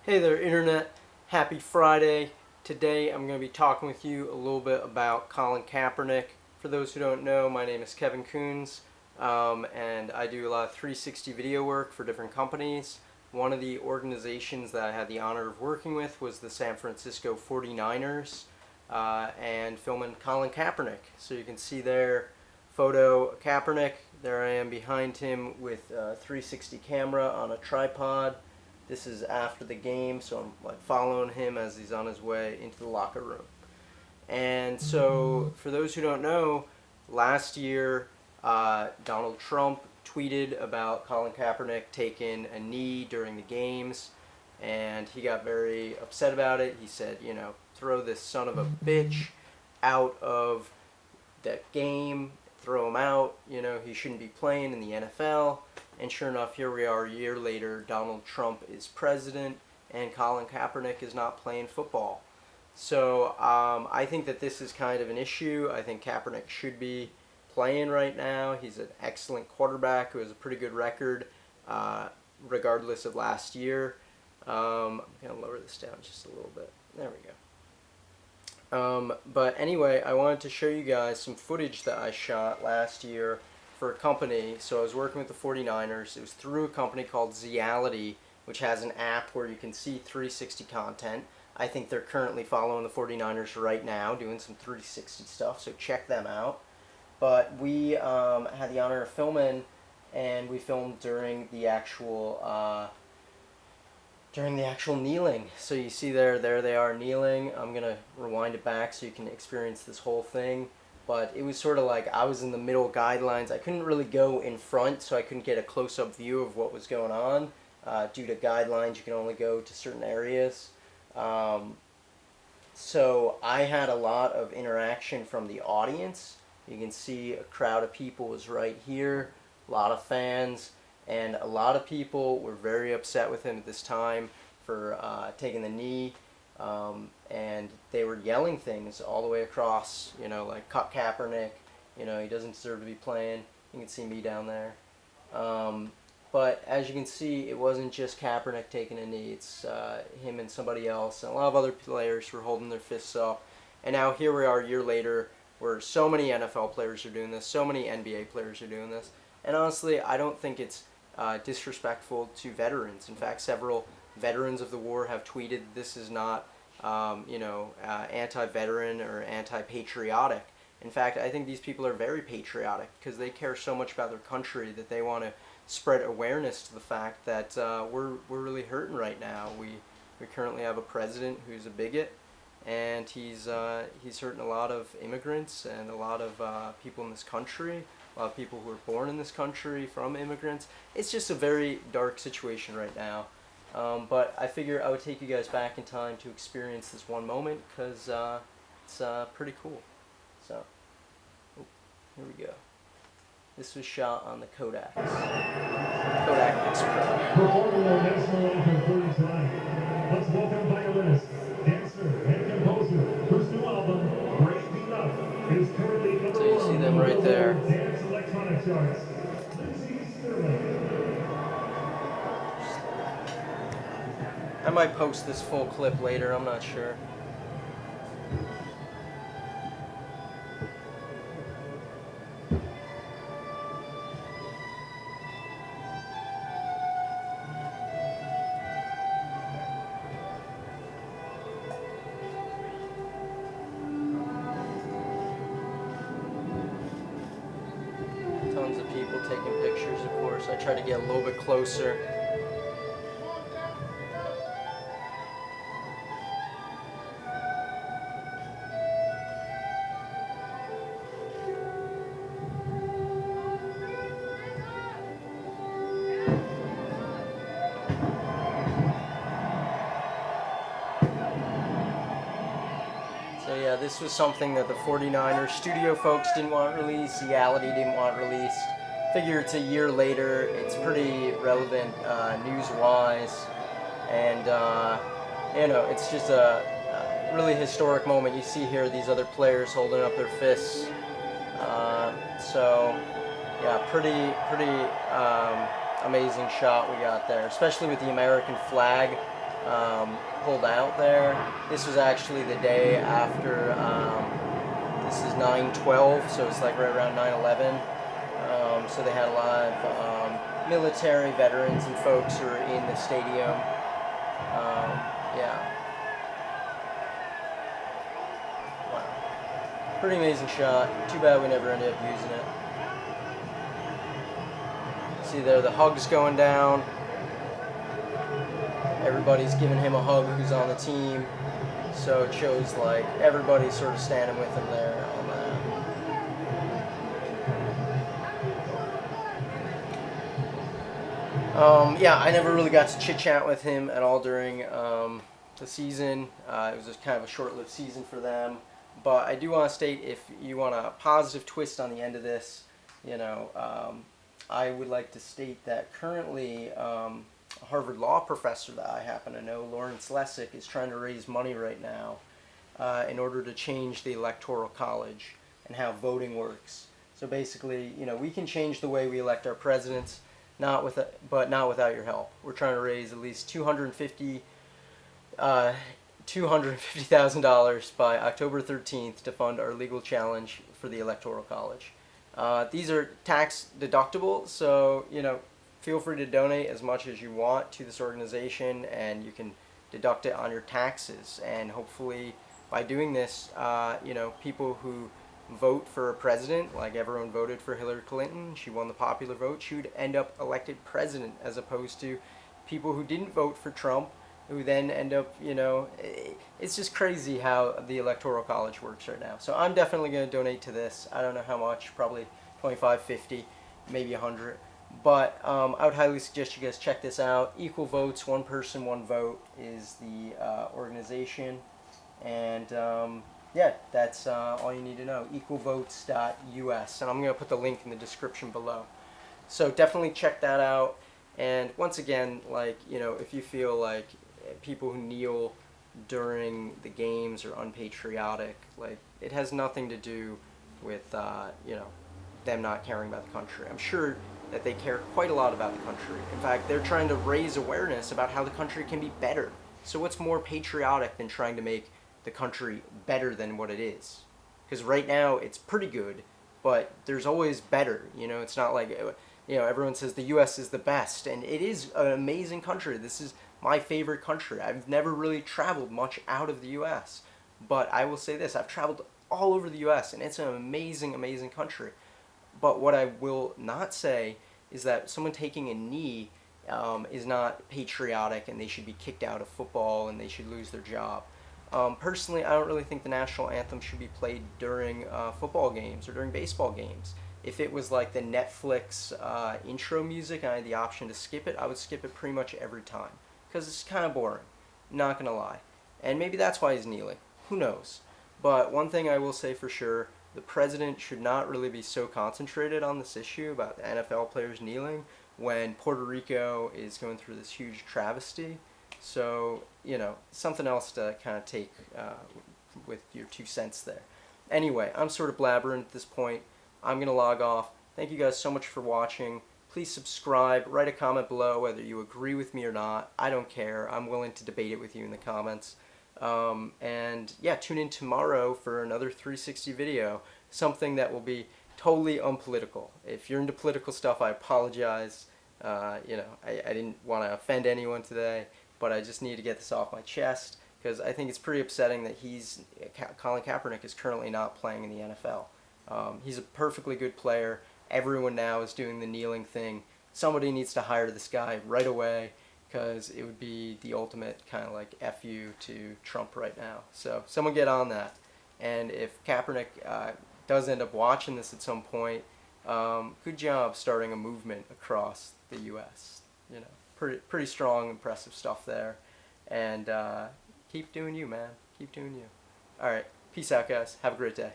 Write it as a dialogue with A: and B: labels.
A: Hey there, Internet. Happy Friday. Today I'm going to be talking with you a little bit about Colin Kaepernick. For those who don't know, my name is Kevin Coons, and I do a lot of 360 video work for different companies. One of the organizations that I had the honor of working with was the San Francisco 49ers, and filming Colin Kaepernick. So you can see there, photo Kaepernick. There I am behind him with a 360 camera on a tripod. This is after the game, so I'm like following him as he's on his way into the locker room. And so, for those who don't know, last year Donald Trump tweeted about Colin Kaepernick taking a knee during the games, and he got very upset about it. He said, you know, throw this son of a bitch out of that game, throw him out, you know, he shouldn't be playing in the NFL. And sure enough, here we are a year later, Donald Trump is president, and Colin Kaepernick is not playing football. So I think that this is kind of an issue. I think Kaepernick should be playing right now. He's an excellent quarterback who has a pretty good record, regardless of last year. I'm going to lower this down just a little bit. There we go. But anyway, I wanted to show you guys some footage that I shot last year for a company. So I was working with the 49ers. It was through a company called Zeality, which has an app where you can see 360 content. I think they're currently following the 49ers right now, doing some 360 stuff, so check them out. But we had the honor of filming, and we filmed during the actual kneeling. So you see there they are kneeling. I'm going to rewind it back so you can experience this whole thing. But it was sort of like I was in the middle guidelines. I couldn't really go in front, so I couldn't get a close-up view of what was going on. Due to guidelines, you can only go to certain areas. So I had a lot of interaction from the audience. You can see a crowd of people was right here, a lot of fans, and a lot of people were very upset with him at this time for taking the knee. And they were yelling things all the way across, you know, like, cut Kaepernick, you know, he doesn't deserve to be playing. You can see me down there. But as you can see, it wasn't just Kaepernick taking a knee. It's him and somebody else. And a lot of other players were holding their fists up. And now here we are a year later, where so many NFL players are doing this, so many NBA players are doing this. And honestly, I don't think it's disrespectful to veterans. In fact, several veterans of the war have tweeted this is not anti-veteran or anti-patriotic. In fact, I think these people are very patriotic because they care so much about their country that they want to spread awareness to the fact that we're really hurting right now. We currently have a president who's a bigot, and he's hurting a lot of immigrants and a lot of people in this country, a lot of people who are born in this country from immigrants. It's just a very dark situation right now. But I figure I would take you guys back in time to experience this one moment because it's pretty cool. So, here we go. This was shot on the Kodak X Pro.
B: Performing our national anthem for you tonight. Let's welcome violinist, dancer, and composer whose new album, Breaking Up, is currently number
A: So you see them right there.
B: Dance electronic charts. Lindsay Sterling.
A: I might post this full clip later, I'm not sure. Tons of people taking pictures, of course. I try to get a little bit closer. So yeah, this was something that the 49ers studio folks didn't want released, Reality didn't want released. Figure it's a year later, it's pretty relevant news-wise, and you know, it's just a really historic moment. You see here these other players holding up their fists. So yeah, pretty amazing shot we got there, especially with the American flag pulled out there. This was actually the day after, this is 9/12, so it's like right around 9/11. So they had a lot of military veterans and folks who were in the stadium. Yeah. Wow. Pretty amazing shot. Too bad we never ended up using it. See there, the hug's going down. Everybody's giving him a hug who's on the team. So it shows like everybody's sort of standing with him there on that. Yeah, I never really got to chit-chat with him at all during the season. It was just kind of a short-lived season for them. But I do want to state, if you want a positive twist on the end of this, you know, I would like to state that currently a Harvard law professor that I happen to know, Lawrence Lessig, is trying to raise money right now in order to change the Electoral College and how voting works. So basically, you know, we can change the way we elect our presidents, but not without your help. We're trying to raise at least $250,000 by October 13th to fund our legal challenge for the Electoral College. These are tax deductible, so you know, feel free to donate as much as you want to this organization, and you can deduct it on your taxes. And hopefully, by doing this, you know, people who vote for a president, like everyone voted for Hillary Clinton, she won the popular vote, she would end up elected president, as opposed to people who didn't vote for Trump, who then end up, you know, it's just crazy how the Electoral College works right now. So I'm definitely going to donate to this. I don't know how much, probably 25, 50, maybe 100. But I would highly suggest you guys check this out. Equal Votes, One Person, One Vote is the organization. And yeah, that's all you need to know. equalvotes.us. And I'm going to put the link in the description below. So definitely check that out. And once again, like, you know, if you feel like people who kneel during the games are unpatriotic, like, it has nothing to do with, you know, them not caring about the country. I'm sure that they care quite a lot about the country. In fact, they're trying to raise awareness about how the country can be better. So what's more patriotic than trying to make the country better than what it is? Because right now it's pretty good, but there's always better. You know, it's not like, you know, everyone says the U.S. is the best, and it is an amazing country. This is my favorite country. I've never really traveled much out of the U.S., but I will say this, I've traveled all over the U.S., and it's an amazing, amazing country. But what I will not say is that someone taking a knee is not patriotic, and they should be kicked out of football, and they should lose their job. Personally, I don't really think the national anthem should be played during football games or during baseball games. If it was like the Netflix intro music and I had the option to skip it, I would skip it pretty much every time, because it's kind of boring, not gonna lie. And maybe that's why he's kneeling, who knows. But one thing I will say for sure, the president should not really be so concentrated on this issue about the NFL players kneeling when Puerto Rico is going through this huge travesty. So, you know, something else to kind of take with your 2 cents there. Anyway, I'm sort of blabbering at this point. I'm going to log off. Thank you guys so much for watching. Please subscribe. Write a comment below whether you agree with me or not. I don't care. I'm willing to debate it with you in the comments. And yeah, tune in tomorrow for another 360 video. Something that will be totally unpolitical. If you're into political stuff, I apologize. You know, I didn't want to offend anyone today, but I just need to get this off my chest, because I think it's pretty upsetting that Colin Kaepernick is currently not playing in the NFL. He's a perfectly good player. Everyone now is doing the kneeling thing. Somebody needs to hire this guy right away, because it would be the ultimate kind of like F you to Trump right now. So someone get on that. And if Kaepernick does end up watching this at some point, good job starting a movement across the U.S. You know, pretty strong, impressive stuff there. And keep doing you, man. Keep doing you. All right. Peace out, guys. Have a great day.